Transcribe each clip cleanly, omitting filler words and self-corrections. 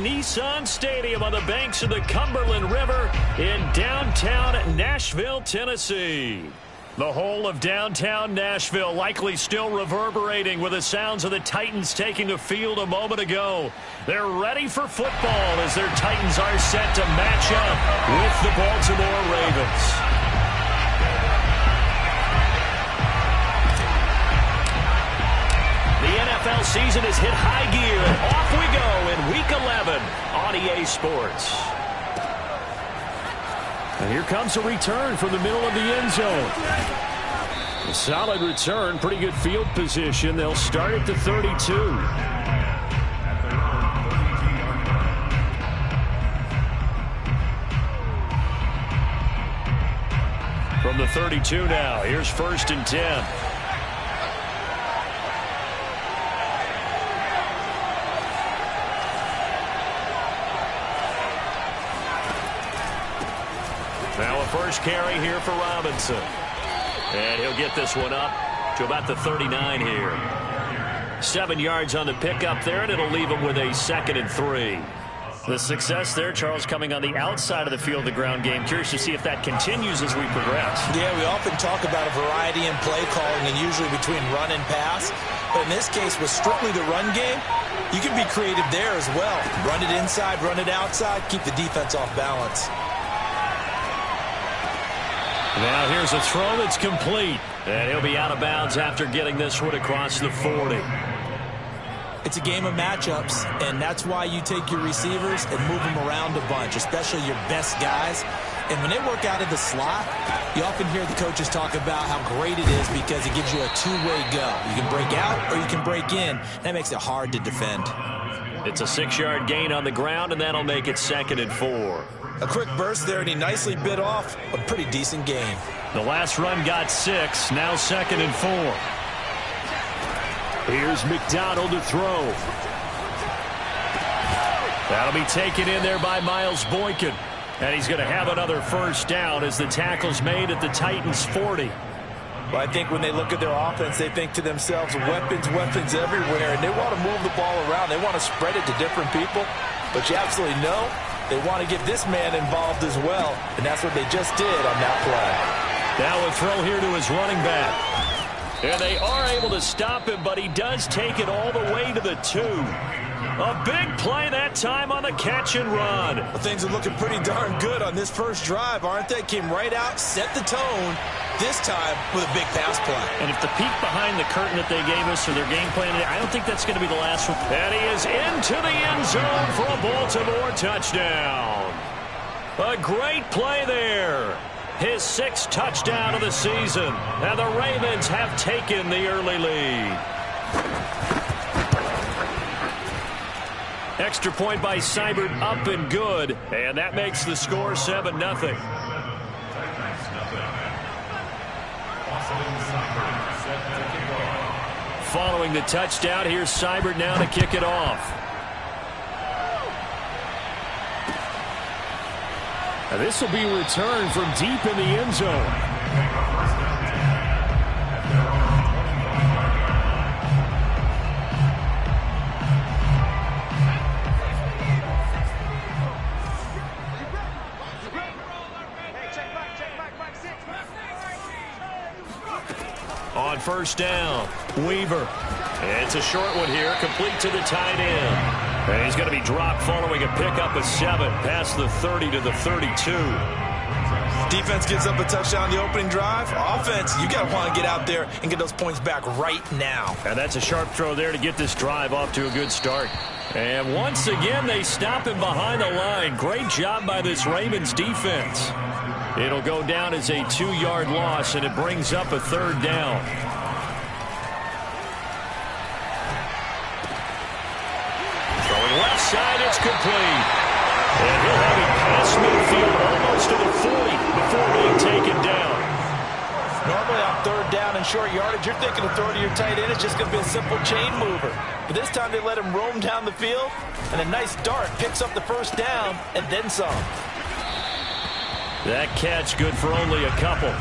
Nissan Stadium on the banks of the Cumberland River in downtown Nashville, Tennessee. The whole of downtown Nashville likely still reverberating with the sounds of the Titans taking the field a moment ago. They're ready for football as their Titans are set to match up with the Baltimore Ravens. The NFL season has hit high gear, and off we go in Week 11 on EA Sports. And here comes a return from the middle of the end zone. A solid return, pretty good field position. They'll start at the 32. From the 32 now, here's 1st and 10. Now a first carry here for Robinson. And he'll get this one up to about the 39 here. 7 yards on the pickup there, and it'll leave him with a 2nd and 3. The success there, Charles, coming on the outside of the field, the ground game. Curious to see if that continues as we progress. Yeah, we often talk about a variety in play calling and usually between run and pass. But in this case, with strictly the run game, you can be creative there as well. Run it inside, run it outside, keep the defense off balance. Now here's a throw that's complete. And he'll be out of bounds after getting this one across the 40. It's a game of matchups, and that's why you take your receivers and move them around a bunch, especially your best guys. And when they work out of the slot, you often hear the coaches talk about how great it is because it gives you a two-way go. You can break out or you can break in. That makes it hard to defend. It's a 6-yard gain on the ground, and that'll make it 2nd and 4. A quick burst there, and he nicely bit off a pretty decent gain. The last run got 6, now 2nd and 4. Here's McDonald to throw. That'll be taken in there by Miles Boykin. And he's going to have another first down as the tackle's made at the Titans' 40. Well, I think when they look at their offense, they think to themselves, weapons, weapons everywhere, and they want to move the ball around. They want to spread it to different people. But you absolutely know they want to get this man involved as well, and that's what they just did on that play. Now a throw here to his running back. And they are able to stop him, but he does take it all the way to the 2. A big play that time on the catch and run. Well, things are looking pretty darn good on this first drive, aren't they? Came right out, set the tone, this time with a big pass play. And if the peek behind the curtain that they gave us for their game plan, I don't think that's going to be the last one. And he is into the end zone for a Baltimore touchdown. A great play there. His 6th touchdown of the season. And the Ravens have taken the early lead. Extra point by Seibert, up and good. And that makes the score 7-0. Following the touchdown, here's Seibert now to kick it off. And this will be returned from deep in the end zone. On first down, Weaver. It's a short one here, complete to the tight end. And he's going to be dropped following a pickup of 7 past the 30 to the 32. Defense gives up a touchdown the opening drive. Offense, you got to want to get out there and get those points back right now. And that's a sharp throw there to get this drive off to a good start. And once again, they stop him behind the line. Great job by this Ravens defense. It'll go down as a 2-yard loss, and it brings up a 3rd down. Throwing left side, it's complete. And he'll have it past midfield almost to the 40 before being taken down. Normally on 3rd down and short yardage, you're thinking of throw to your tight end. It's just going to be a simple chain mover. But this time they let him roam down the field, and a nice dart picks up the first down and then some. That catch good for only a couple.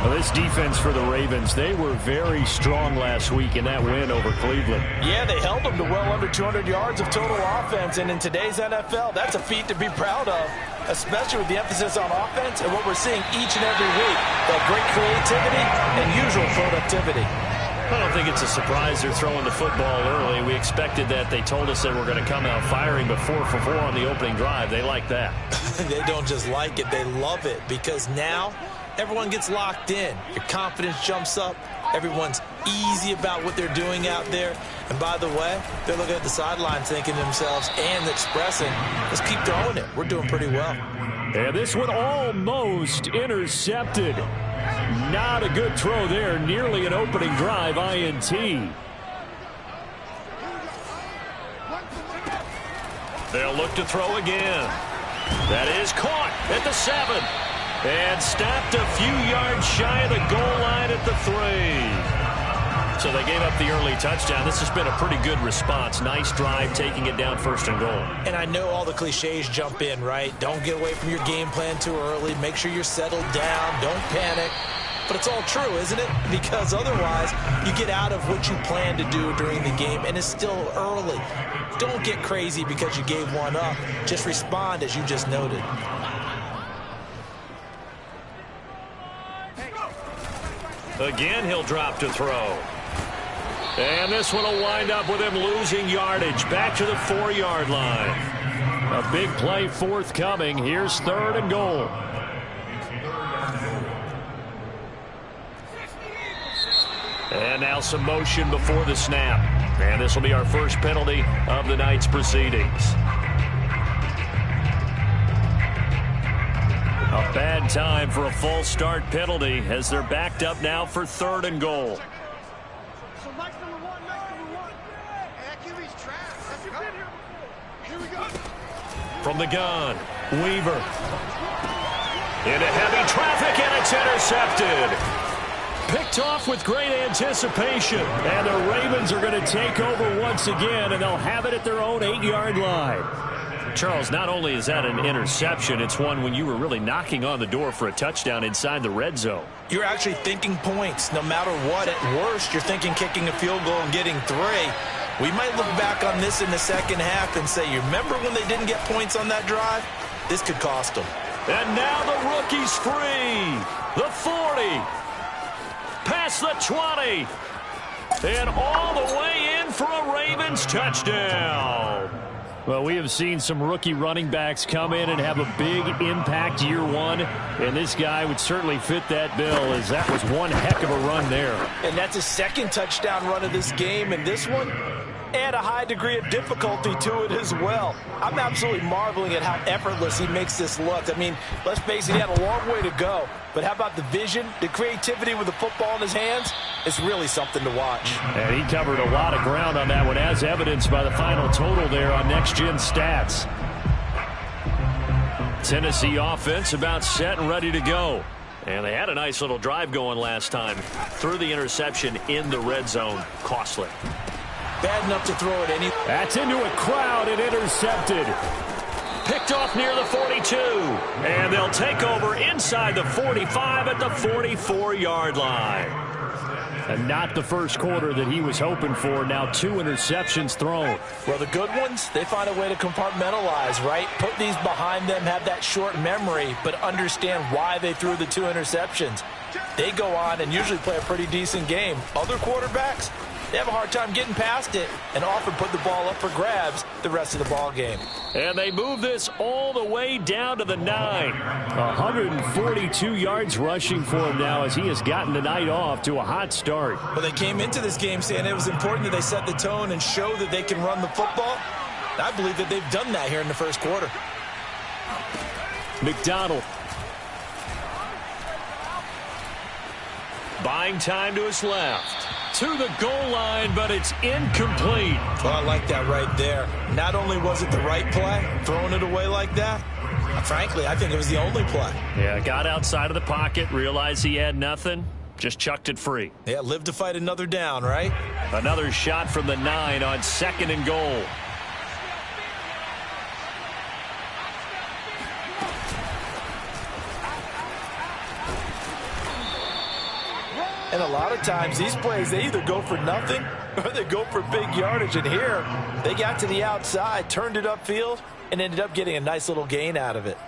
Well, this defense for the Ravens, they were very strong last week in that win over Cleveland. Yeah, they held them to well under 200 yards of total offense, and in today's NFL, that's a feat to be proud of, especially with the emphasis on offense and what we're seeing each and every week, that great creativity and usual productivity. I don't think it's a surprise they're throwing the football early. We expected that. They told us they were going to come out firing, but 4 for 4 on the opening drive. They like that. They don't just like it, they love it, because now everyone gets locked in. Your confidence jumps up. Everyone's easy about what they're doing out there. And by the way, they're looking at the sidelines thinking to themselves and expressing, let's keep throwing it. We're doing pretty well. And this one almost intercepted. Not a good throw there. Nearly an opening drive INT. They'll look to throw again. That is caught at the 7. And stopped a few yards shy of the goal line at the 3. So they gave up the early touchdown. This has been a pretty good response. Nice drive, taking it down 1st and goal. And I know all the cliches jump in, right? Don't get away from your game plan too early. Make sure you're settled down. Don't panic. But it's all true, isn't it? Because otherwise, you get out of what you plan to do during the game, and it's still early. Don't get crazy because you gave one up. Just respond as you just noted. Again, he'll drop to throw. And this one will wind up with him losing yardage. Back to the 4-yard line. A big play forthcoming. Here's 3rd and goal. And now some motion before the snap. And this will be our first penalty of the night's proceedings. A bad time for a false start penalty as they're backed up now for 3rd and goal. From the gun, Weaver. Into heavy traffic, and it's intercepted. Picked off with great anticipation. And the Ravens are going to take over once again, and they'll have it at their own 8-yard line. Charles, not only is that an interception, it's one when you were really knocking on the door for a touchdown inside the red zone. You're actually thinking points. No matter what, at worst, you're thinking kicking a field goal and getting 3. We might look back on this in the second half and say, you remember when they didn't get points on that drive? This could cost them. And now the rookie's free. The 40. Past the 20. And all the way in for a Ravens touchdown. Well, we have seen some rookie running backs come in and have a big impact year one, and this guy would certainly fit that bill, as that was one heck of a run there. And that's his 2nd touchdown run of this game, and this one, add a high degree of difficulty to it as well. I'm absolutely marveling at how effortless he makes this look. I mean, let's face it, he had a long way to go, but how about the vision, the creativity with the football in his hands? It's really something to watch. And he covered a lot of ground on that one, as evidenced by the final total there on Next Gen Stats. Tennessee offense about set and ready to go. And they had a nice little drive going last time. Threw the interception in the red zone. Costly. Bad enough to throw it any. That's into a crowd and intercepted. Picked off near the 42. And they'll take over inside the 45 at the 44-yard line. And not the first quarter that he was hoping for. Now 2 interceptions thrown. Well, the good ones, they find a way to compartmentalize, right? Put these behind them, have that short memory, but understand why they threw the 2 interceptions. They go on and usually play a pretty decent game. Other quarterbacks, they have a hard time getting past it and often put the ball up for grabs the rest of the ball game. And they move this all the way down to the 9. 142 yards rushing for him now as he has gotten the night off to a hot start. Well, they came into this game saying it was important that they set the tone and show that they can run the football. I believe that they've done that here in the first quarter. McDonald. Buying time to his left. To the goal line, but it's incomplete. Well, I like that right there. Not only was it the right play, throwing it away like that, frankly, I think it was the only play. Yeah, got outside of the pocket, realized he had nothing, just chucked it free. Yeah, live to fight another down, right? Another shot from the 9 on 2nd and goal. And a lot of times these plays, they either go for nothing or they go for big yardage. And here, they got to the outside, turned it upfield, and ended up getting a nice little gain out of it.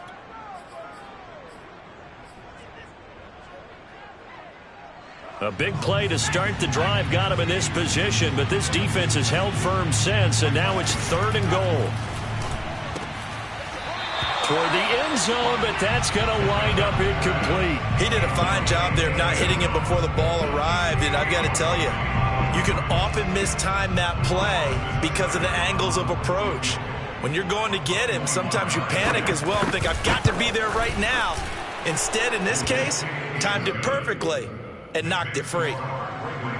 A big play to start the drive got him in this position, but this defense has held firm since, and now it's 3rd and goal. Toward the end zone, but that's going to wind up incomplete. He did a fine job there of not hitting it before the ball arrived, and I've got to tell you, you can often mistime that play because of the angles of approach. When you're going to get him, sometimes you panic as well and think, I've got to be there right now. Instead, in this case, timed it perfectly and knocked it free.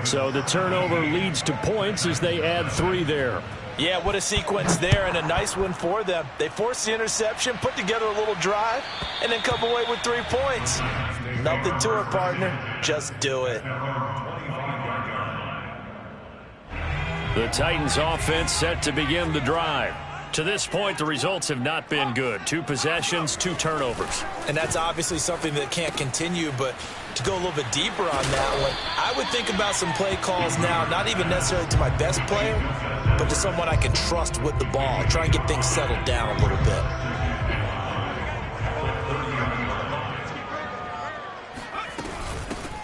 So the turnover leads to points as they add 3 there. Yeah, what a sequence there, and a nice one for them. They forced the interception, put together a little drive, and then come away with 3 points. Nothing to it, partner. Just do it. The Titans offense set to begin the drive. To this point, the results have not been good. 2 possessions, 2 turnovers. And that's obviously something that can't continue, but to go a little bit deeper on that one, I would think about some play calls now, not even necessarily to my best player, but to someone I can trust with the ball. Try and get things settled down a little bit.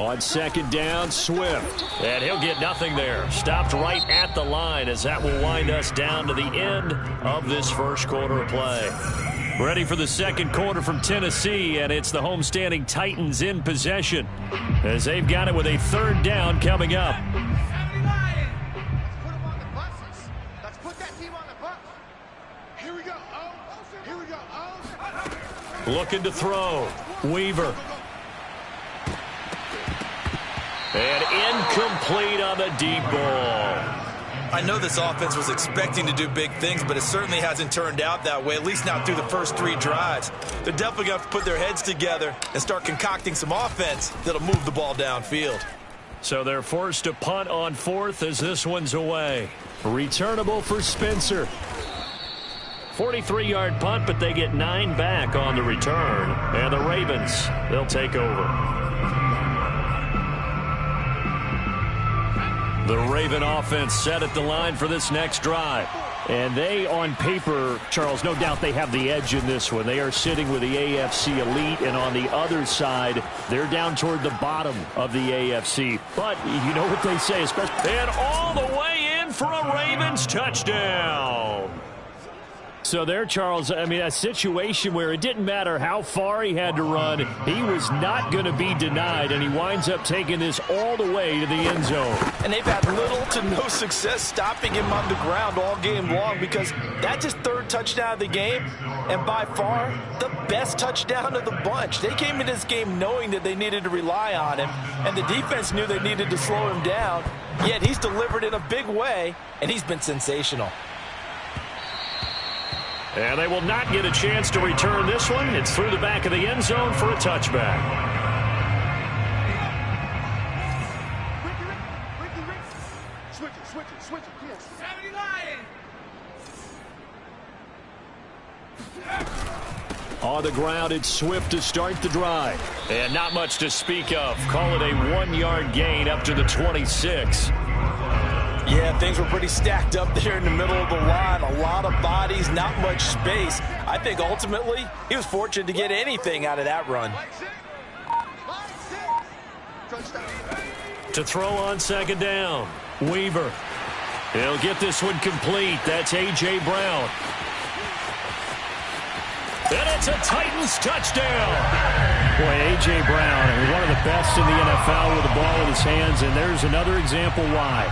On 2nd down, Swift. And he'll get nothing there. Stopped right at the line as that will wind us down to the end of this first quarter of play. Ready for the second quarter from Tennessee, and it's the homestanding Titans in possession as they've got it with a 3rd down coming up. Looking to throw. Weaver. And incomplete on the deep ball. I know this offense was expecting to do big things, but it certainly hasn't turned out that way, at least not through the first 3 drives. They're definitely going to have to put their heads together and start concocting some offense that'll move the ball downfield. So they're forced to punt on 4th as this one's away. Returnable for Spencer. 43-yard punt, but they get 9 back on the return. And the Ravens, they'll take over. The Raven offense set at the line for this next drive. And they, on paper, Charles, no doubt they have the edge in this one. They are sitting with the AFC elite, and on the other side, they're down toward the bottom of the AFC. But you know what they say, especially... And all the way in for a Ravens touchdown. So there, Charles, I mean, a situation where it didn't matter how far he had to run, he was not going to be denied, and he winds up taking this all the way to the end zone. And they've had little to no success stopping him on the ground all game long because that's his 3rd touchdown of the game, and by far the best touchdown of the bunch. They came into this game knowing that they needed to rely on him, and the defense knew they needed to slow him down, yet he's delivered in a big way, and he's been sensational. And they will not get a chance to return this one. It's through the back of the end zone for a touchback. Switch it, yes. 79. On the ground, it's Swift to start the drive. And not much to speak of. Call it a 1-yard gain up to the 26. Yeah, things were pretty stacked up there in the middle of the line. A lot of bodies, not much space. I think ultimately he was fortunate to get anything out of that run. To throw on 2nd down, Weaver. He'll get this one complete. That's A.J. Brown. And it's a Titans touchdown. Boy, A.J. Brown, one of the best in the NFL with the ball in his hands, and there's another example why.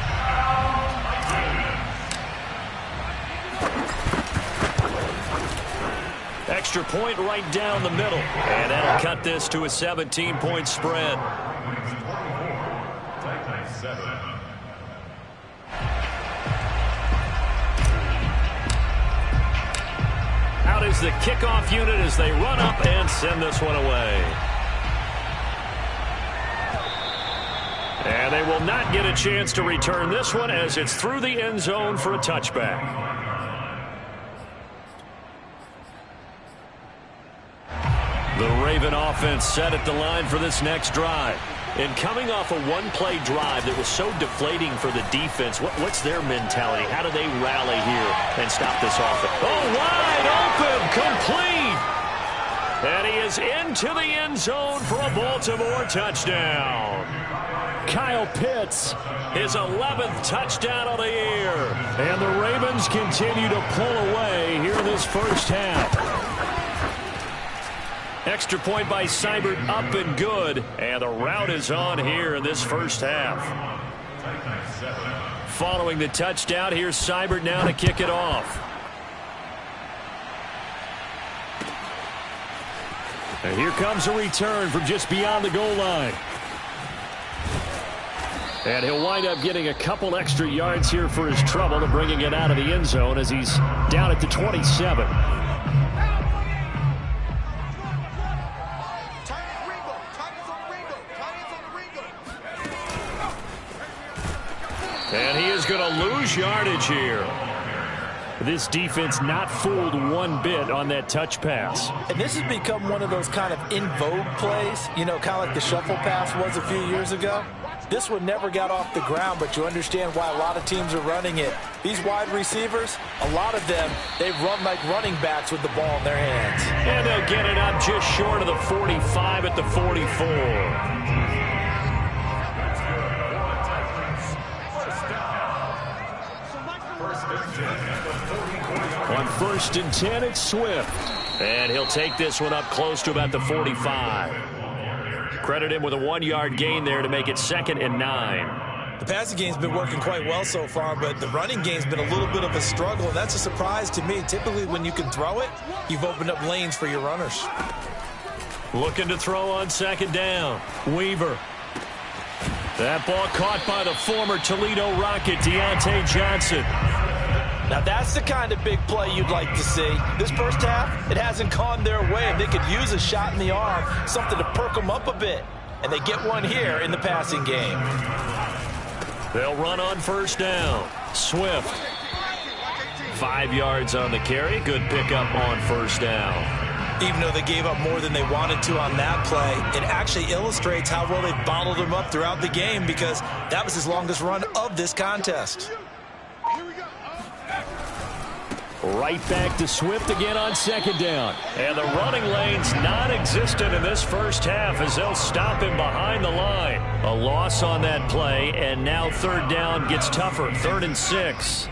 Extra point right down the middle. And that'll cut this to a 17-point spread. Out is the kickoff unit as they run up and send this one away. And they will not get a chance to return this one as it's through the end zone for a touchback. The Raven offense set at the line for this next drive. And coming off a one-play drive that was so deflating for the defense, what's their mentality? How do they rally here and stop this offense? Oh, wide open, complete. And he is into the end zone for a Baltimore touchdown. Kyle Pitts, his 11th touchdown of the year. And the Ravens continue to pull away here in this first half. Extra point by Seibert, up and good. And the route is on here in this first half. Following the touchdown, here's Seibert now to kick it off. And here comes a return from just beyond the goal line. And he'll wind up getting a couple extra yards here for his trouble and bringing it out of the end zone as he's down at the 27. And he is going to lose yardage here. This defense not fooled one bit on that touch pass. And this has become one of those kind of in vogue plays, you know, kind of like the shuffle pass was a few years ago. This one never got off the ground, but you understand why a lot of teams are running it. These wide receivers, a lot of them, they run like running backs with the ball in their hands. And they'll get it up just short of the 45 at the 44. On 1st and 10, it's Swift. And he'll take this one up close to about the 45. Credit him with a 1-yard gain there to make it 2nd and 9. The passing game's been working quite well so far, but the running game's been a little bit of a struggle, and that's a surprise to me. Typically, when you can throw it, you've opened up lanes for your runners. Looking to throw on 2nd down. Weaver. That ball caught by the former Toledo Rocket, Deontay Johnson. Now, that's the kind of big play you'd like to see. This first half, it hasn't gone their way, and they could use a shot in the arm, something to perk them up a bit. And they get one here in the passing game. They'll run on 1st down. Swift. 5 yards on the carry. Good pickup on 1st down. Even though they gave up more than they wanted to on that play, it actually illustrates how well they bottled him up throughout the game because that was his longest run of this contest. Right back to Swift again on 2nd down. And the running lane's non-existent in this first half as they'll stop him behind the line. A loss on that play, and now 3rd down gets tougher. 3rd and 6.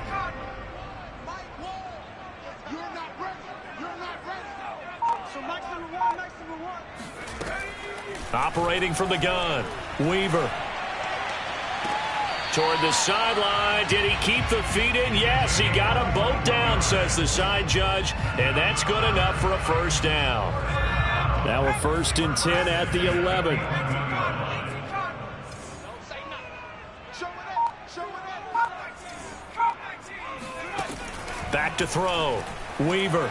Operating from the gun, Weaver. Toward the sideline. Did he keep the feet in? Yes, he got them both down, says the side judge. And that's good enough for a 1st down. Now a 1st and 10 at the 11. Back to throw. Weaver.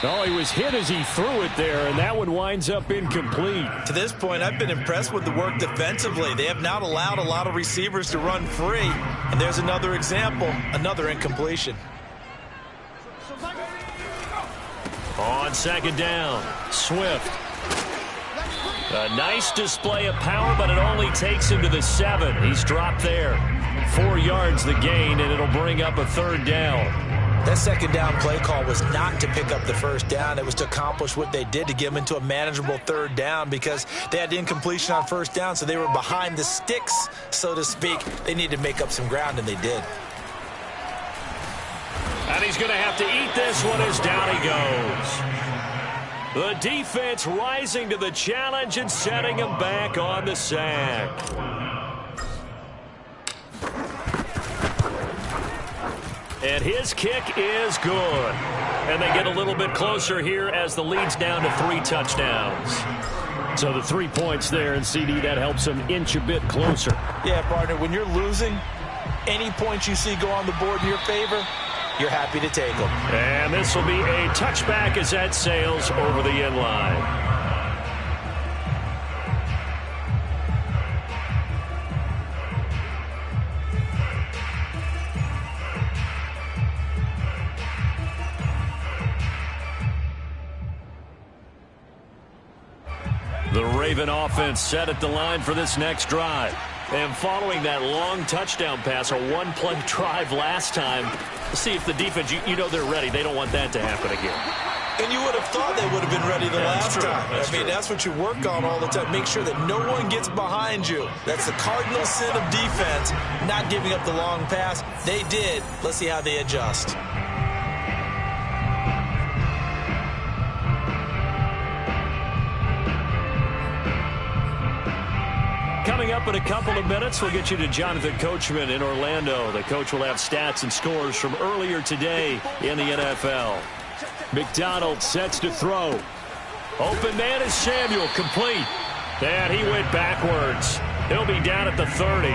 Oh, he was hit as he threw it there, and that one winds up incomplete. To this point, I've been impressed with the work defensively. They have not allowed a lot of receivers to run free. And there's another example, another incompletion. On 2nd down, Swift. A nice display of power, but it only takes him to the 7. He's dropped there. 4 yards the gain, and it'll bring up a 3rd down. That 2nd down play call was not to pick up the 1st down. It was to accomplish what they did to get them into a manageable 3rd down because they had incompletion on 1st down, so they were behind the sticks, so to speak. They needed to make up some ground, and they did. And he's going to have to eat this one as down he goes. The defense rising to the challenge and setting him back on the sack. And his kick is good. And they get a little bit closer here as the lead's down to 3 touchdowns. So the 3 points there, and CD, that helps them inch a bit closer. Yeah, partner, when you're losing, any points you see go on the board in your favor, you're happy to take them. And this will be a touchback as that sails over the end line. The Raven offense set at the line for this next drive. And following that long touchdown pass, a one-play drive last time, see if the defense, you know they're ready. They don't want that to happen again. And you would have thought they would have been ready the last time. I mean, that's what you work on all the time. Make sure that no one gets behind you. That's the cardinal sin of defense, not giving up the long pass. They did. Let's see how they adjust. Coming up in a couple of minutes, we'll get you to Jonathan Coachman in Orlando. The coach will have stats and scores from earlier today in the NFL. McDonald sets to throw. Open man is Samuel, complete. And he went backwards. He'll be down at the 30.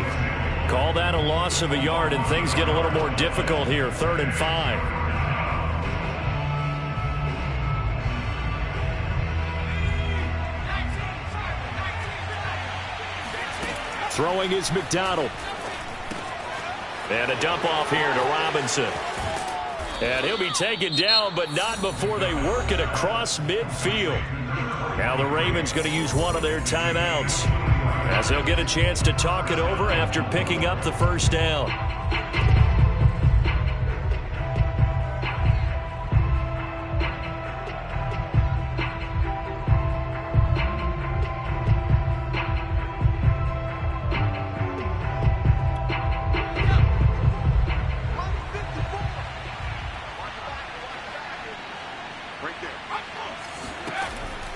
Call that a loss of a yard, and things get a little more difficult here. 3rd and 5. Throwing is McDonald. And a dump off here to Robinson. And he'll be taken down, but not before they work it across midfield. Now the Ravens going to use one of their timeouts, as they'll get a chance to talk it over after picking up the first down.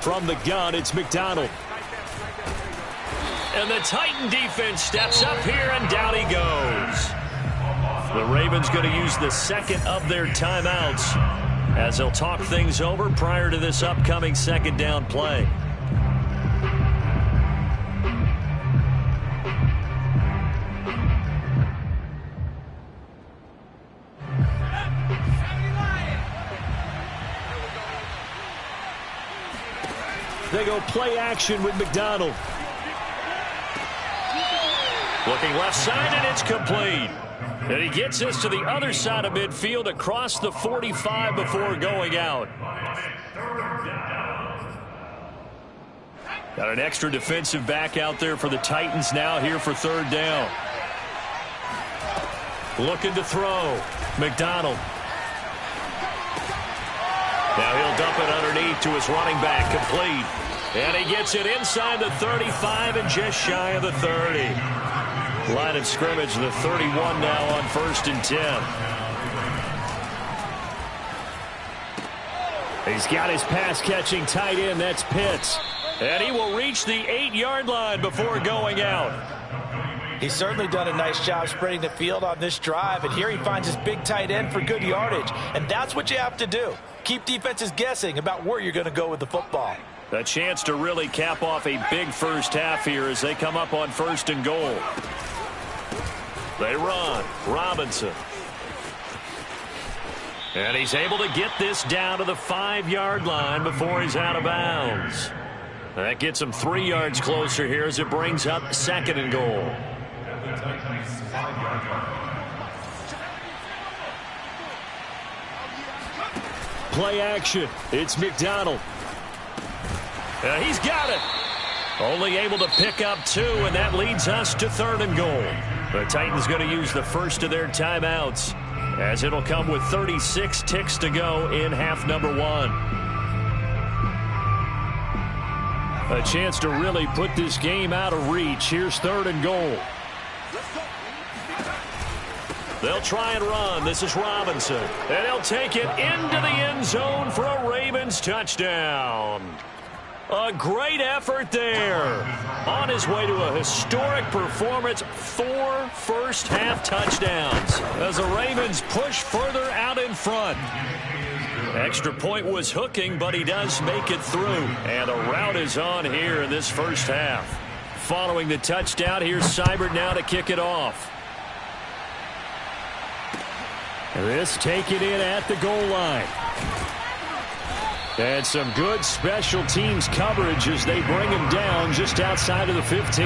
From the gun, it's McDonald. And the Titan defense steps up here, and down he goes. The Ravens going to use the second of their timeouts, as they'll talk things over prior to this upcoming second down play. They go play action with McDonald. Looking left side, and it's complete. And he gets us to the other side of midfield across the 45 before going out. Got an extra defensive back out there for the Titans now here for 3rd down. Looking to throw. McDonald. Now he'll dump it underneath to his running back, complete. And he gets it inside the 35 and just shy of the 30. Line of scrimmage, the 31 now on 1st and 10. He's got his pass-catching tight end, that's Pitts. And he will reach the 8-yard line before going out. He's certainly done a nice job spreading the field on this drive, and here he finds his big tight end for good yardage. And that's what you have to do. Keep defenses guessing about where you're going to go with the football. A chance to really cap off a big first half here as they come up on 1st and goal. They run. Robinson. And he's able to get this down to the 5-yard line before he's out of bounds. That gets him 3 yards closer here as it brings up 2nd and goal. Play action. It's McDonald. He's got it. Only able to pick up 2, and that leads us to 3rd and goal. The Titans going to use the first of their timeouts, as it'll come with 36 ticks to go in half number 1. A chance to really put this game out of reach. Here's 3rd and goal. They'll try and run. This is Robinson. And he'll take it into the end zone for a Ravens touchdown. A great effort there. On his way to a historic performance, 4 first-half touchdowns as the Ravens push further out in front. Extra point was hooking, but he does make it through. And the route is on here in this first half. Following the touchdown, here's Seibert now to kick it off. This taken in at the goal line. And some good special teams coverage as they bring him down just outside of the 15.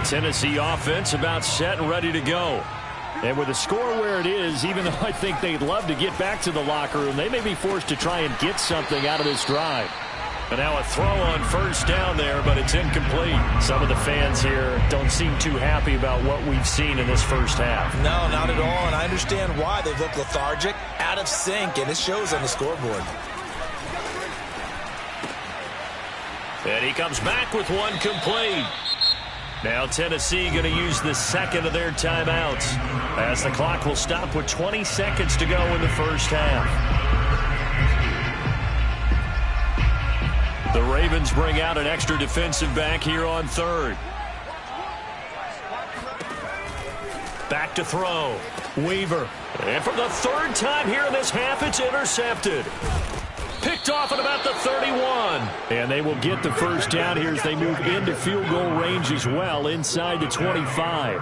Tennessee offense about set and ready to go. And with the score where it is, even though I think they'd love to get back to the locker room, they may be forced to try and get something out of this drive. And now a throw on first down there, but it's incomplete. Some of the fans here don't seem too happy about what we've seen in this first half. No, not at all, and I understand why. They look lethargic, out of sync, and it shows on the scoreboard. And he comes back with one complete. Now Tennessee going to use the second of their timeouts, as the clock will stop with 20 seconds to go in the first half. The Ravens bring out an extra defensive back here on third. Back to throw. Weaver. And for the third time here in this half, it's intercepted. Picked off at about the 31. And they will get the first down here as they move into field goal range as well, inside the 25.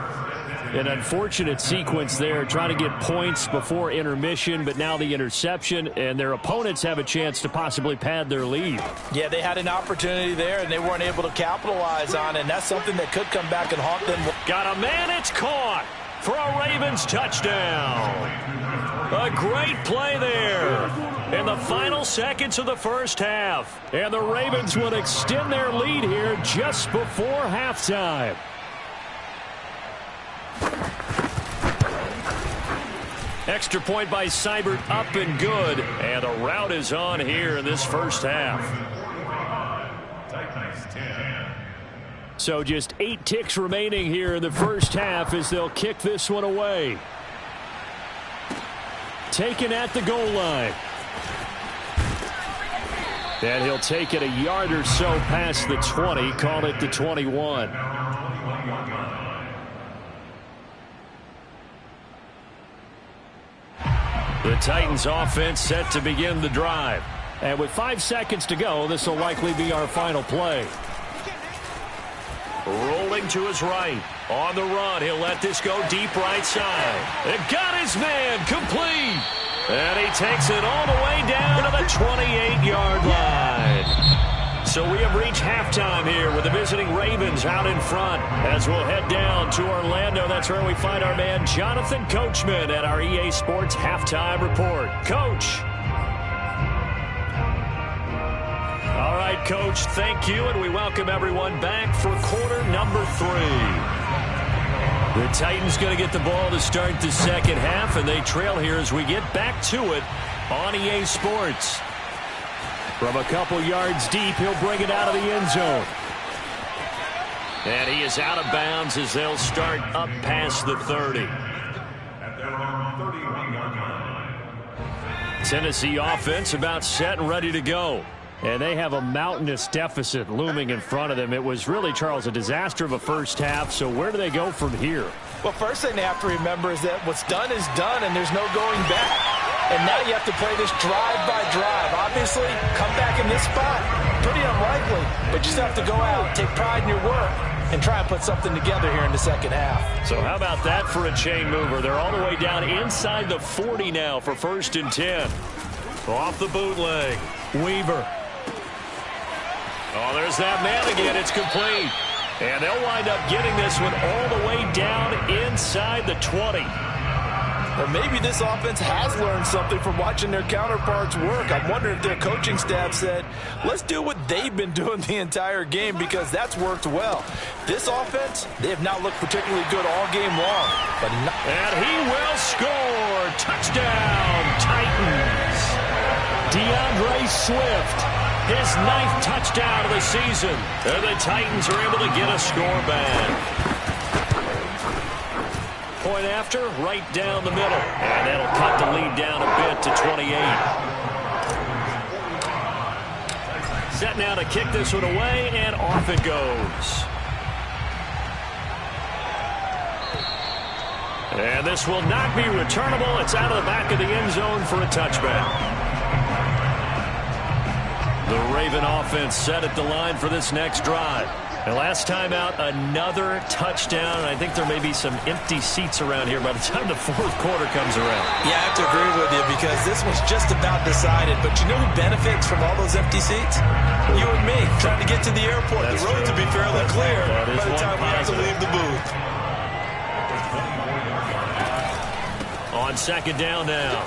An unfortunate sequence there, trying to get points before intermission, but now the interception, and their opponents have a chance to possibly pad their lead. Yeah, they had an opportunity there, and they weren't able to capitalize on it, and that's something that could come back and haunt them. Got a man, it's caught for a Ravens touchdown. A great play there in the final seconds of the first half. And the Ravens would extend their lead here just before halftime. Extra point by Seibert, up and good. And the route is on here in this first half. So just 8 ticks remaining here in the first half as they'll kick this one away. Taken at the goal line. And he'll take it a yard or so past the 20, call it the 21. The Titans offense set to begin the drive. And with 5 seconds to go, this will likely be our final play. Rolling to his right. On the run, he'll let this go deep right side. And got his man complete. And he takes it all the way down to the 28-yard line. So we have reached halftime here with the visiting Ravens out in front. As we'll head down to Orlando, that's where we find our man Jonathan Coachman at our EA Sports Halftime Report. Coach. All right, Coach, thank you, and we welcome everyone back for quarter number 3. The Titans going to get the ball to start the second half, and they trail here as we get back to it on EA Sports. From a couple yards deep, he'll bring it out of the end zone. And he is out of bounds as they'll start up past the 30. Tennessee offense about set and ready to go. And they have a mountainous deficit looming in front of them. It was really, Charles, a disaster of a first half. So where do they go from here? Well, first thing they have to remember is that what's done is done, and there's no going back. And now you have to play this drive by drive. Obviously, come back in this spot, pretty unlikely. But you just have to go out, take pride in your work, and try and put something together here in the second half. So how about that for a chain mover? They're all the way down inside the 40 now for 1st and 10. Off the bootleg. Weaver. Oh, there's that man again. It's complete. And they'll wind up getting this one all the way down inside the 20. Or maybe this offense has learned something from watching their counterparts work. I'm wondering if their coaching staff said, let's do what they've been doing the entire game, because that's worked well. This offense, they have not looked particularly good all game long. And he will score. Touchdown, Titans. DeAndre Swift, his 9th touchdown of the season. And the Titans are able to get a score back. Point after, right down the middle. And that'll cut the lead down a bit to 28. Set now to kick this one away, and off it goes. And this will not be returnable. It's out of the back of the end zone for a touchback. The Raven offense set at the line for this next drive. And last time out, another touchdown. I think there may be some empty seats around here by the time the 4th quarter comes around. Yeah, I have to agree with you, because this one's just about decided. But you know who benefits from all those empty seats? You and me, trying to get to the airport. The roads will be fairly clear by the time we have to leave the booth. On second down now.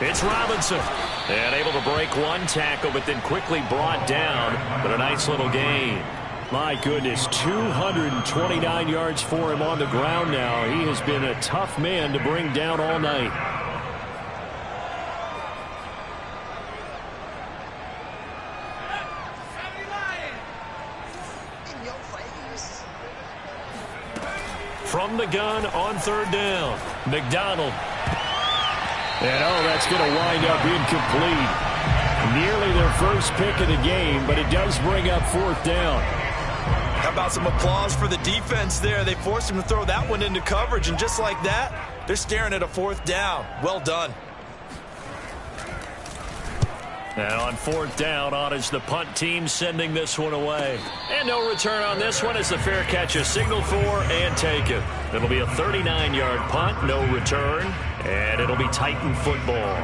It's Robinson. And able to break one tackle, but then quickly brought down. But a nice little gain. My goodness, 229 yards for him on the ground now. He has been a tough man to bring down all night. From the gun on third down, McDonald. And, that's going to wind up incomplete. Nearly their first pick of the game, but it does bring up fourth down. How about some applause for the defense there? They forced him to throw that one into coverage, and just like that, they're staring at a fourth down. Well done. And on fourth down, on is the punt team sending this one away. And no return on this one as the fair catch is signaled for and taken. It'll be a 39-yard punt, no return, and it'll be Titan football.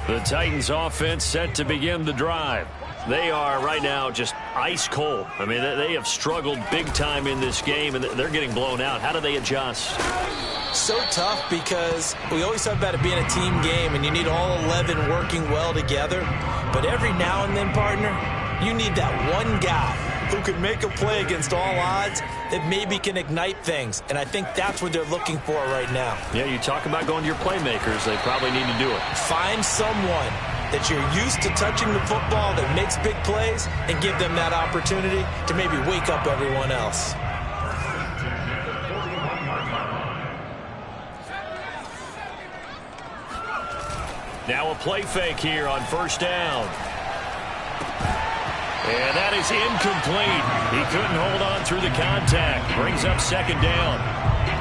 The Titans offense set to begin the drive. They are right now just ice cold. I mean, they have struggled big time in this game, and they're getting blown out. How do they adjust? So tough because we always talk about it being a team game, and you need all 11 working well together. But every now and then, partner, you need that one guy who can make a play against all odds that maybe can ignite things. And I think that's what they're looking for right now. Yeah, you talk about going to your playmakers. They probably need to do it. Find someone that you're used to touching the football that makes big plays and give them that opportunity to maybe wake up everyone else. Now a play fake here on first down. And that is incomplete. He couldn't hold on through the contact. Brings up second down.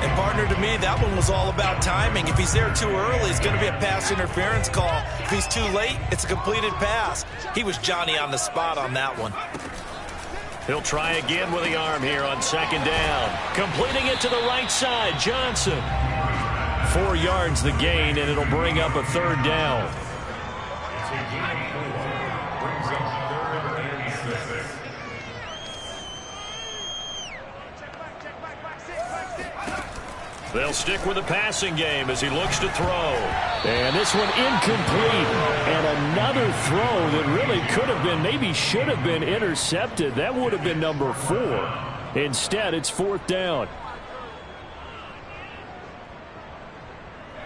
And, partner, to me, that one was all about timing. If he's there too early, it's going to be a pass interference call. If he's too late, it's a completed pass. He was Johnny on the spot on that one. He'll try again with the arm here on second down. Completing it to the right side, Johnson. 4 yards the gain, and it'll bring up a third down. They'll stick with the passing game as he looks to throw. And this one incomplete. And another throw that really could have been, maybe should have been intercepted. That would have been number 4. Instead, it's fourth down.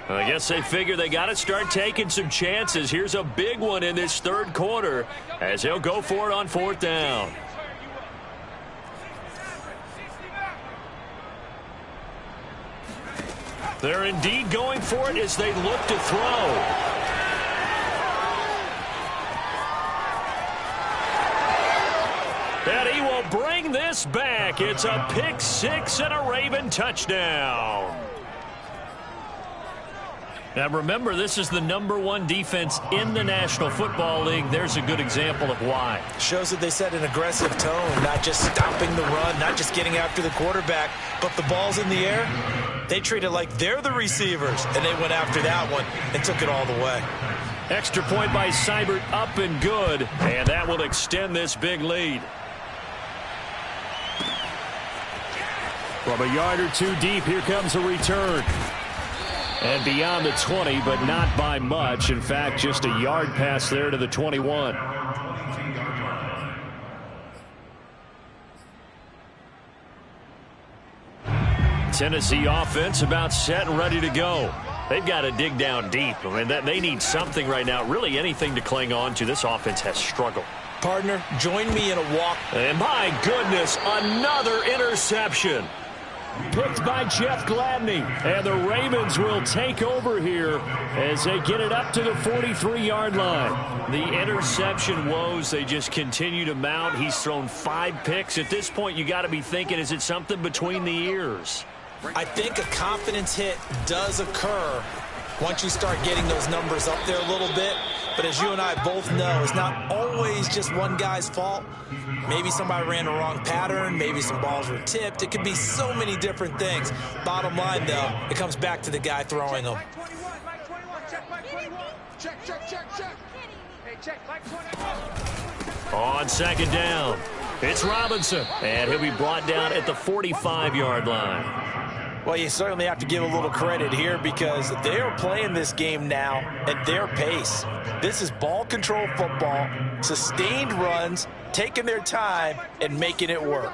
I guess they figure they got to start taking some chances. Here's a big one in this third quarter as he'll go for it on fourth down. They're indeed going for it as they look to throw. And he will bring this back. It's a pick six and a Raven touchdown. Now remember, this is the #1 defense in the National Football League. There's a good example of why. Shows that they set an aggressive tone, not just stopping the run, not just getting after the quarterback, but the ball's in the air. They treat it like they're the receivers, and they went after that one and took it all the way. Extra point by Seibert, up and good, and that will extend this big lead. From a yard or two deep, here comes a return. And beyond the 20, but not by much. In fact, just a yard pass there to the 21. Tennessee offense about set and ready to go. They've got to dig down deep. I mean, they need something right now, really anything to cling on to. This offense has struggled. Partner, join me in a walk. And my goodness, another interception. Picked by Jeff Gladney. And the Ravens will take over here as they get it up to the 43-yard line. The interception woes, they just continue to mount. He's thrown 5 picks. At this point, you got to be thinking, is it something between the ears? I think a confidence hit does occur once you start getting those numbers up there a little bit. But as you and I both know, it's not always just one guy's fault. Maybe somebody ran the wrong pattern. Maybe some balls were tipped. It could be so many different things. Bottom line, though, it comes back to the guy throwing them. On second down, it's Robinson. And he'll be brought down at the 45-yard line. Well, you certainly have to give a little credit here because they are playing this game now at their pace. This is ball control football, sustained runs, taking their time, and making it work.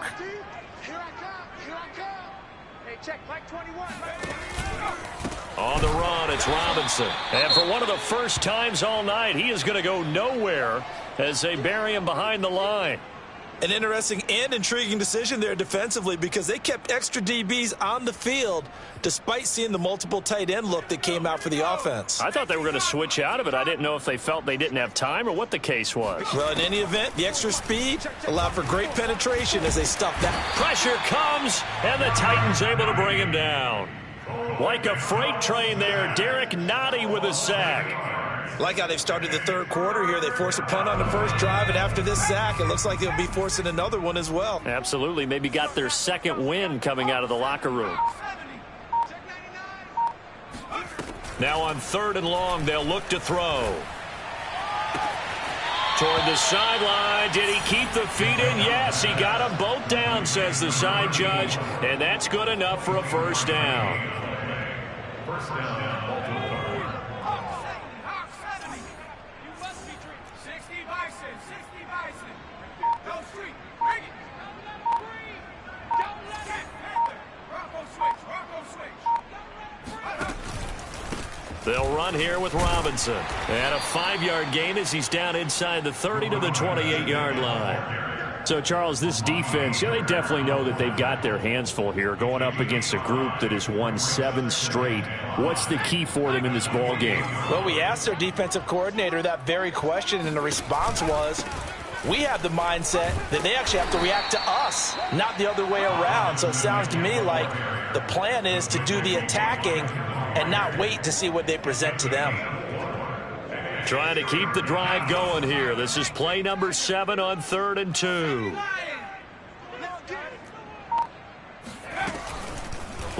On the run, it's Robinson. And for one of the first times all night, he is going to go nowhere as they bury him behind the line. An interesting and intriguing decision there defensively because they kept extra DBs on the field despite seeing the multiple tight end look that came out for the offense. I thought they were going to switch out of it. I didn't know if they felt they didn't have time or what the case was. Well, in any event, the extra speed allowed for great penetration as they stuffed that. Pressure comes, and the Titans able to bring him down. Like a freight train there, Derek Nottie with a sack. Like how they've started the third quarter here. They force a punt on the first drive, and after this sack, it looks like they'll be forcing another one as well. Absolutely. Maybe got their second win coming out of the locker room. Now on 3rd and long, they'll look to throw. Toward the sideline. Did he keep the feet in? Yes, he got them both down, says the side judge, and that's good enough for a first down. First down. They'll run here with Robinson. And a 5-yard gain as he's down inside the 30 to the 28-yard line. So, Charles, this defense, they definitely know that they've got their hands full here going up against a group that has won 7 straight. What's the key for them in this ball game? Well, we asked their defensive coordinator that very question, and the response was, we have the mindset that they actually have to react to us, not the other way around. So it sounds to me like the plan is to do the attacking and not wait to see what they present to them. Trying to keep the drive going here. This is play number 7 on 3rd and 2.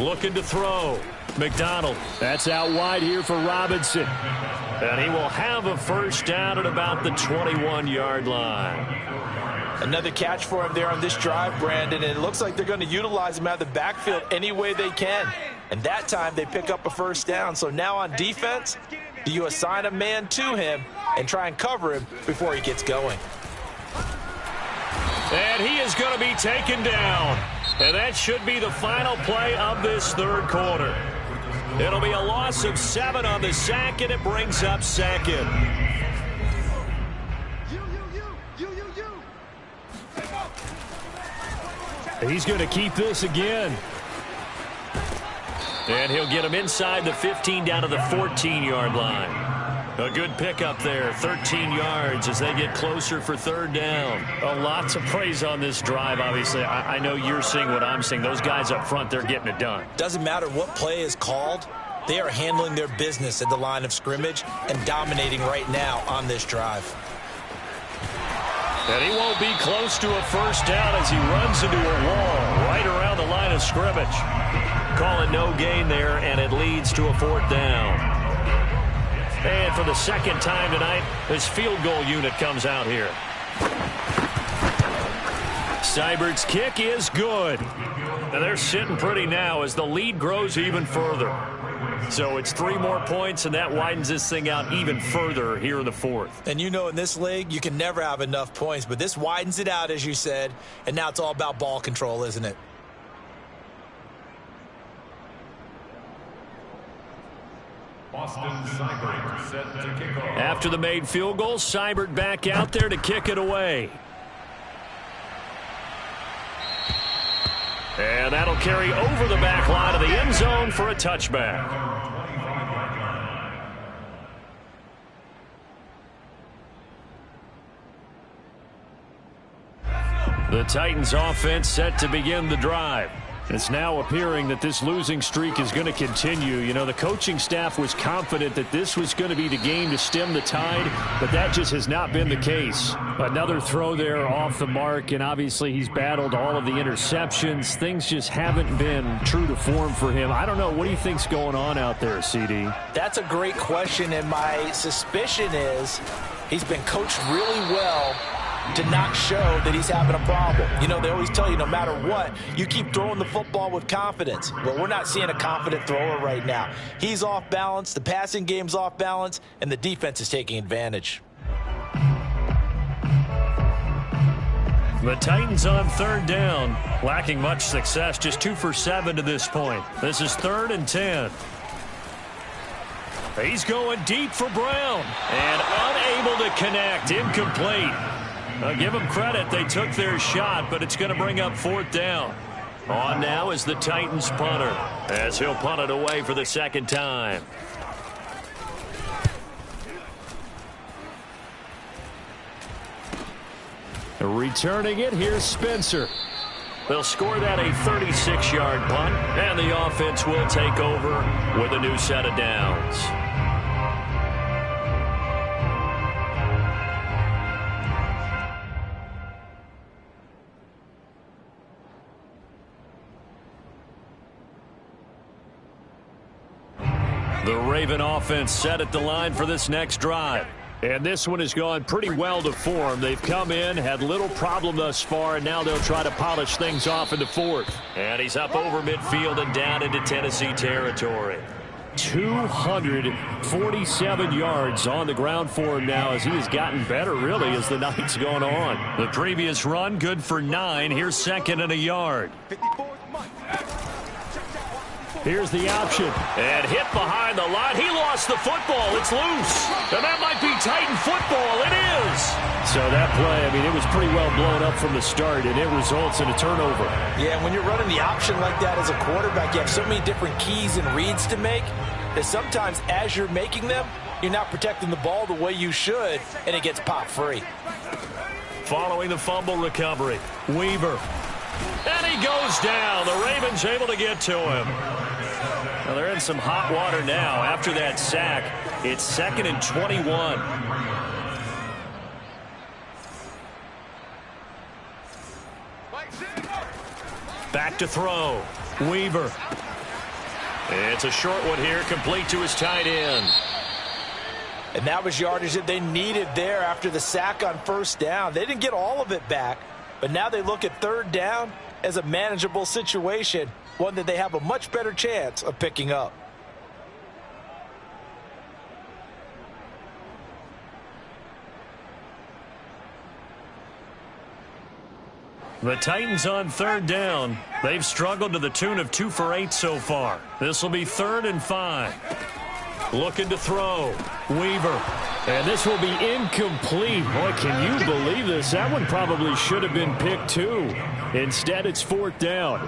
Looking to throw. McDonald. That's out wide here for Robinson. And he will have a first down at about the 21-yard line. Another catch for him there on this drive, Brandon, and it looks like they're going to utilize him out of the backfield any way they can. And that time they pick up a first down. So now on defense, do you assign a man to him and try and cover him before he gets going? And he is going to be taken down. And that should be the final play of this third quarter. It'll be a loss of 7 on the sack, and it brings up 2nd. He's going to keep this again. And he'll get him inside the 15 down to the 14-yard line. A good pickup there, 13 yards as they get closer for 3rd down. Lots of praise on this drive, obviously. I know you're seeing what I'm seeing. Those guys up front, they're getting it done. Doesn't matter what play is called. They are handling their business at the line of scrimmage and dominating right now on this drive. And he won't be close to a first down as he runs into a wall right around the line of scrimmage. Call it no gain there, and it leads to a 4th down. And for the second time tonight, this field goal unit comes out here. Seibert's kick is good. And they're sitting pretty now as the lead grows even further. So it's 3 more points, and that widens this thing out even further here in the 4th. And you know in this league, you can never have enough points, but this widens it out, as you said, and now it's all about ball control, isn't it? Set to kick off. After the made field goal, Seibert back out there to kick it away. And that'll carry over the back line of the end zone for a touchback. The Titans offense set to begin the drive. It's now appearing that this losing streak is going to continue. You know, the coaching staff was confident that this was going to be the game to stem the tide, but that just has not been the case. Another throw there off the mark, and obviously he's battled all of the interceptions. Things just haven't been true to form for him. I don't know. What do you think's going on out there, CD? That's a great question, and my suspicion is he's been coached really well to not show that he's having a problem. You know, they always tell you no matter what, you keep throwing the football with confidence. Well, we're not seeing a confident thrower right now. He's off balance, the passing game's off balance, and the defense is taking advantage. The Titans on third down, lacking much success, just 2 for 7 to this point. This is 3rd and 10. He's going deep for Brown, and unable to connect, incomplete. I'll give them credit, they took their shot, but it's going to bring up 4th down. On now is the Titans punter, as he'll punt it away for the 2nd time. Returning it, here's Spencer. They'll score that a 36-yard punt, and the offense will take over with a new set of downs. The Raven offense set at the line for this next drive. And this one has gone pretty well to form. They've come in, had little problem thus far, and now they'll try to polish things off into 4th. And he's up over midfield and down into Tennessee territory. 247 yards on the ground for him now as he has gotten better, really, as the night's gone on. The previous run, good for 9. Here's 2nd and a yard. Here's the option. And hit behind the line. He lost the football. It's loose. And that might be Titan football. It is. So that play, I mean, it was pretty well blown up from the start, and it results in a turnover. Yeah, when you're running the option like that as a quarterback, you have so many different keys and reads to make that sometimes as you're making them, you're not protecting the ball the way you should, and it gets popped free. Following the fumble recovery, Weaver. And he goes down. The Ravens able to get to him. Well, they're in some hot water now. After that sack, it's 2nd and 21. Back to throw. Weaver. It's a short one here, complete to his tight end. And that was yardage that they needed there after the sack on 1st down. They didn't get all of it back, but now they look at 3rd down as a manageable situation, one that they have a much better chance of picking up. The Titans on 3rd down. They've struggled to the tune of 2 for 8 so far. This will be 3rd and 5. Looking to throw. Weaver. And this will be incomplete. Boy, can you believe this? That one probably should have been picked too. Instead, it's 4th down.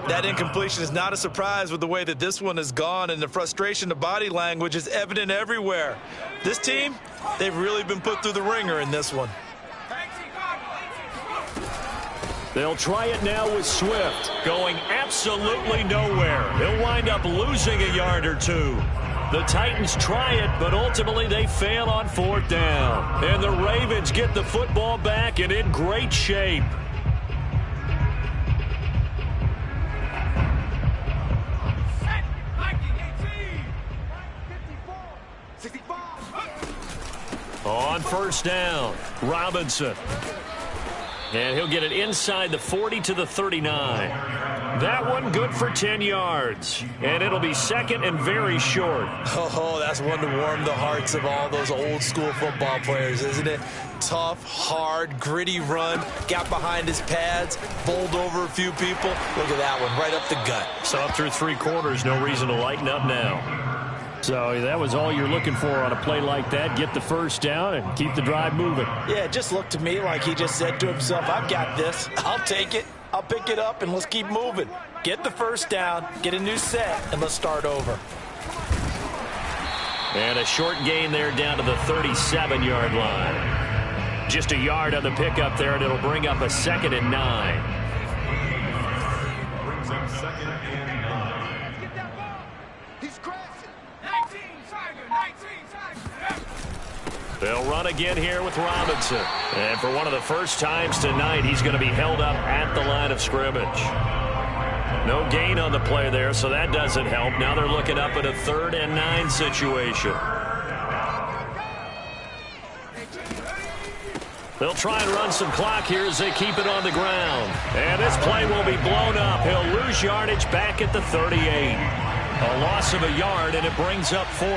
That incompletion is not a surprise with the way that this one has gone, and the frustration, the body language is evident everywhere. This team, they've really been put through the ringer in this one. They'll try it now with Swift, going absolutely nowhere. He'll wind up losing a yard or 2. The Titans try it, but ultimately they fail on 4th down. And the Ravens get the football back and in great shape. On 1st down, Robinson. And he'll get it inside the 40 to the 39. That one good for 10 yards. And it'll be 2nd and very short. Oh, that's one to warm the hearts of all those old school football players, isn't it? Tough, hard, gritty run. Got behind his pads, bowled over a few people. Look at that one, right up the gut. So up through 3 quarters, no reason to lighten up now. So that was all you're looking for on a play like that. Get the 1st down and keep the drive moving. Yeah, it just looked to me like he just said to himself, I've got this. I'll take it. I'll pick it up, and let's keep moving. Get the 1st down, get a new set, and let's start over. And a short gain there down to the 37-yard line. Just a yard on the pickup there, and it'll bring up a 2nd and 9. Brings up 2nd and 9. They'll run again here with Robinson. And for one of the first times tonight, he's going to be held up at the line of scrimmage. No gain on the play there, so that doesn't help. Now they're looking up at a 3rd and 9 situation. They'll try and run some clock here as they keep it on the ground. And this play will be blown up. He'll lose yardage back at the 38. A loss of a yard, and it brings up fourth.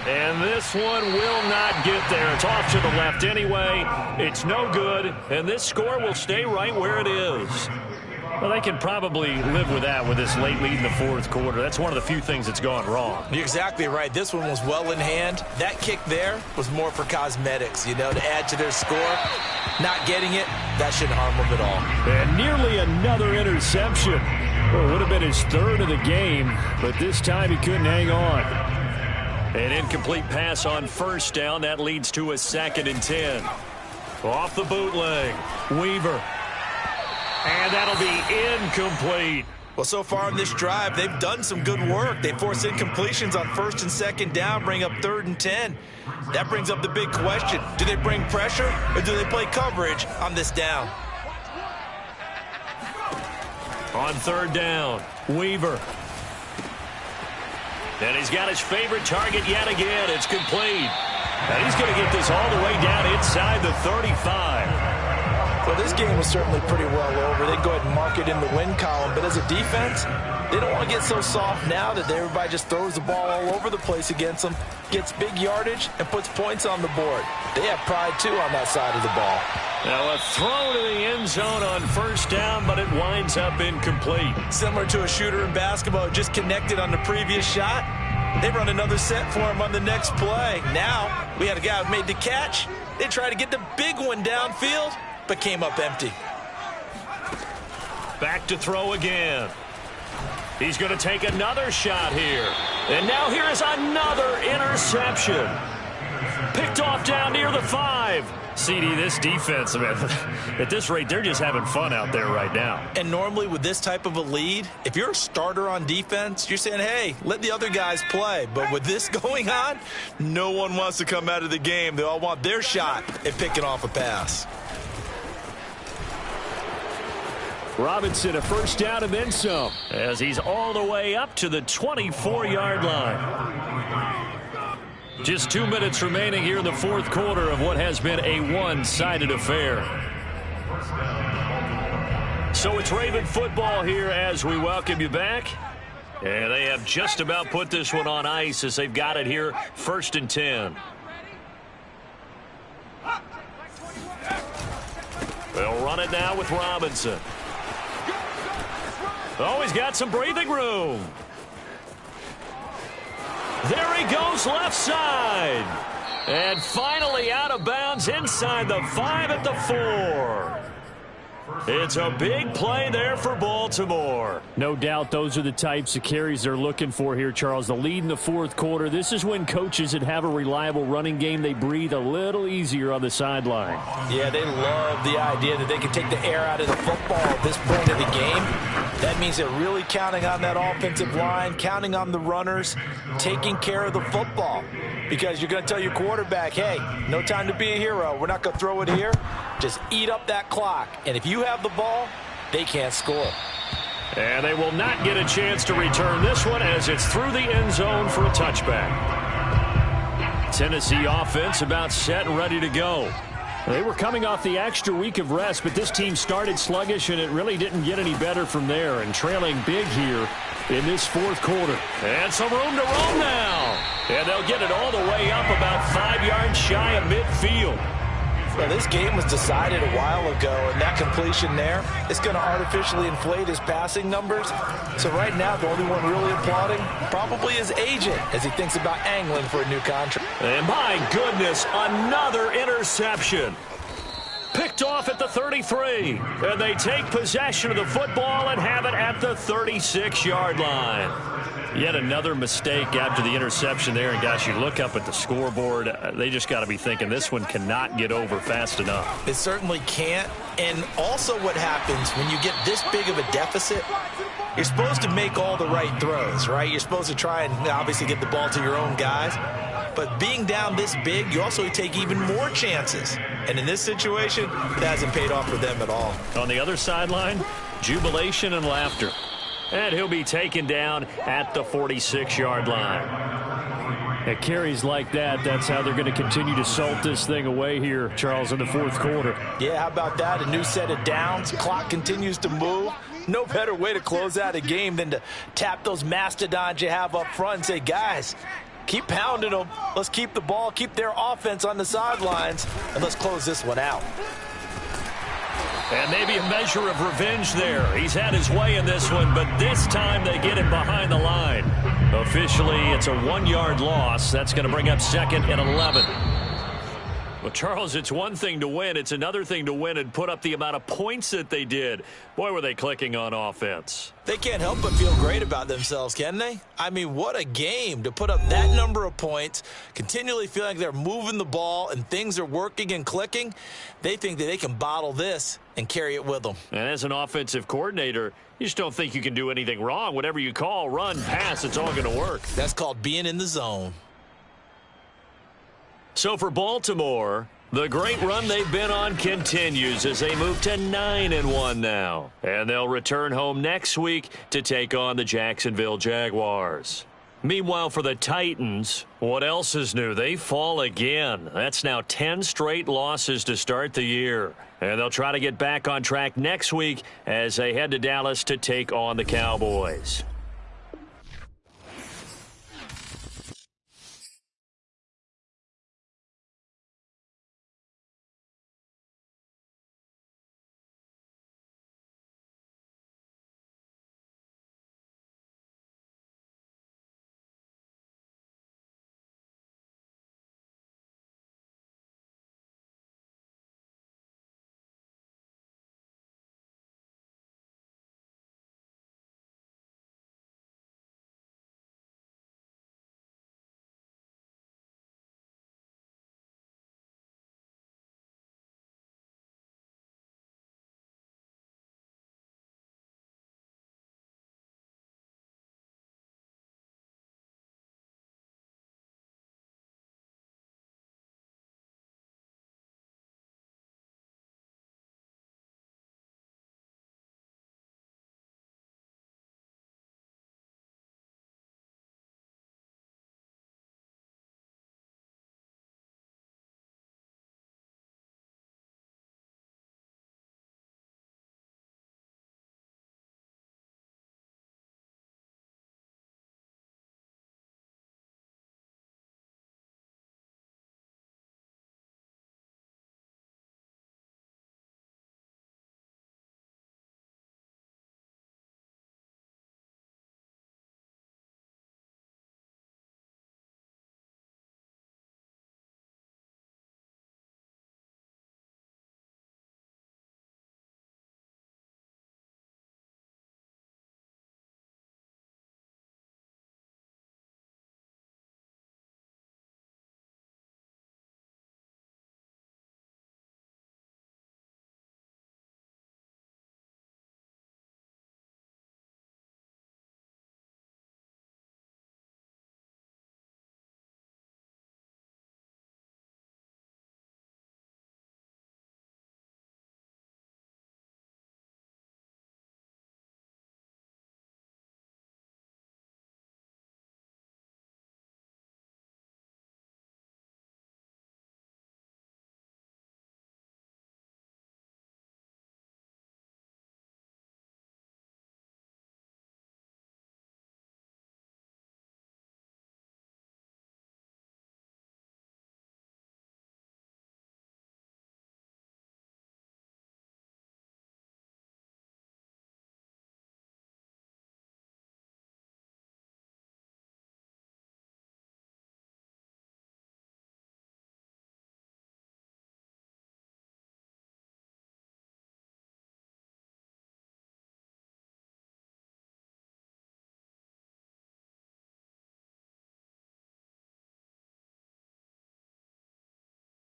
And this one will not get there. It's off to the left anyway. It's no good, and this score will stay right where it is. Well, they can probably live with that with this late lead in the fourth quarter. That's one of the few things that's gone wrong. You're exactly right. This one was well in hand. That kick there was more for cosmetics, you know, to add to their score. Not getting it, that shouldn't harm them at all. And nearly another interception. Well, it would have been his third of the game, but this time he couldn't hang on. An incomplete pass on first down. That leads to a 2nd and 10. Off the bootleg. Weaver. And that'll be incomplete. Well, so far on this drive, they've done some good work. They force incompletions on 1st and 2nd down, bring up 3rd and 10. That brings up the big question. Do they bring pressure or do they play coverage on this down? On 3rd down, Weaver. And he's got his favorite target yet again. It's complete. And he's going to get this all the way down inside the 35. Well, this game was certainly pretty well over. They can go ahead and mark it in the win column. But as a defense, they don't want to get so soft now that everybody just throws the ball all over the place against them, gets big yardage, and puts points on the board. They have pride, too, on that side of the ball. Now a throw to the end zone on 1st down, but it winds up incomplete. Similar to a shooter in basketball, just connected on the previous shot. They run another set for him on the next play. Now, we had a guy who made the catch. They tried to get the big one downfield, but came up empty. Back to throw again. He's going to take another shot here. And now here is another interception. Picked off down near the 5. CD, this defense, man, at this rate, they're just having fun out there right now. And normally with this type of a lead, if you're a starter on defense, you're saying, hey, let the other guys play. But with this going on, no one wants to come out of the game. They all want their shot at picking off a pass. Robinson, a 1st down and then some, as he's all the way up to the 24-yard line. Just 2 minutes remaining here in the fourth quarter of what has been a one-sided affair. So it's Raven football here as we welcome you back. And they have just about put this one on ice as they've got it here, 1st and 10. They'll run it now with Robinson. Oh, he's got some breathing room. There he goes left side. And finally out of bounds inside the 5 at the 4. It's a big play there for Baltimore. No doubt those are the types of carries they're looking for here, Charles. The lead in the fourth quarter. This is when coaches that have a reliable running game, they breathe a little easier on the sideline. Yeah, they love the idea that they can take the air out of the football at this point of the game. That means they're really counting on that offensive line, counting on the runners, taking care of the football. Because you're going to tell your quarterback, hey, no time to be a hero. We're not going to throw it here. Just eat up that clock. And if you have the ball, they can't score. And they will not get a chance to return this one as it's through the end zone for a touchback. Tennessee offense about set and ready to go. They were coming off the extra week of rest, but this team started sluggish, and it really didn't get any better from there. And trailing big here in this fourth quarter. And some room to roam now. And they'll get it all the way up about 5 yards shy of midfield. Well, this game was decided a while ago, and that completion there is going to artificially inflate his passing numbers. So right now, the only one really applauding probably his agent as he thinks about angling for a new contract. And my goodness, another interception. Picked off at the 33. And they take possession of the football and have it at the 36-yard line. Yet another mistake after the interception there. And, gosh, you look up at the scoreboard, they just got to be thinking this one cannot get over fast enough. It certainly can't. And also what happens when you get this big of a deficit, you're supposed to make all the right throws, right? You're supposed to try and obviously get the ball to your own guys. But being down this big, you also take even more chances. And in this situation, it hasn't paid off for them at all. On the other sideline, jubilation and laughter. And he'll be taken down at the 46-yard line. At carries like that, that's how they're going to continue to salt this thing away here, Charles, in the fourth quarter. Yeah, how about that? A new set of downs. Clock continues to move. No better way to close out a game than to tap those mastodons you have up front and say, guys, keep pounding them. Let's keep the ball, keep their offense on the sidelines, and let's close this one out. And maybe a measure of revenge there. He's had his way in this one, but this time they get him behind the line. Officially, it's a 1-yard loss. That's going to bring up 2nd and 11. Well, Charles, it's one thing to win. It's another thing to win and put up the amount of points that they did. Boy, were they clicking on offense. They can't help but feel great about themselves, can they? I mean, what a game to put up that number of points, continually feeling like they're moving the ball and things are working and clicking. They think that they can bottle this and carry it with them. And as an offensive coordinator, you just don't think you can do anything wrong. Whatever you call, run, pass, it's all going to work. That's called being in the zone. So for Baltimore, the great run they've been on continues as they move to 9-1 now. And they'll return home next week to take on the Jacksonville Jaguars. Meanwhile, for the Titans, what else is new? They fall again. That's now 10 straight losses to start the year. And they'll try to get back on track next week as they head to Dallas to take on the Cowboys.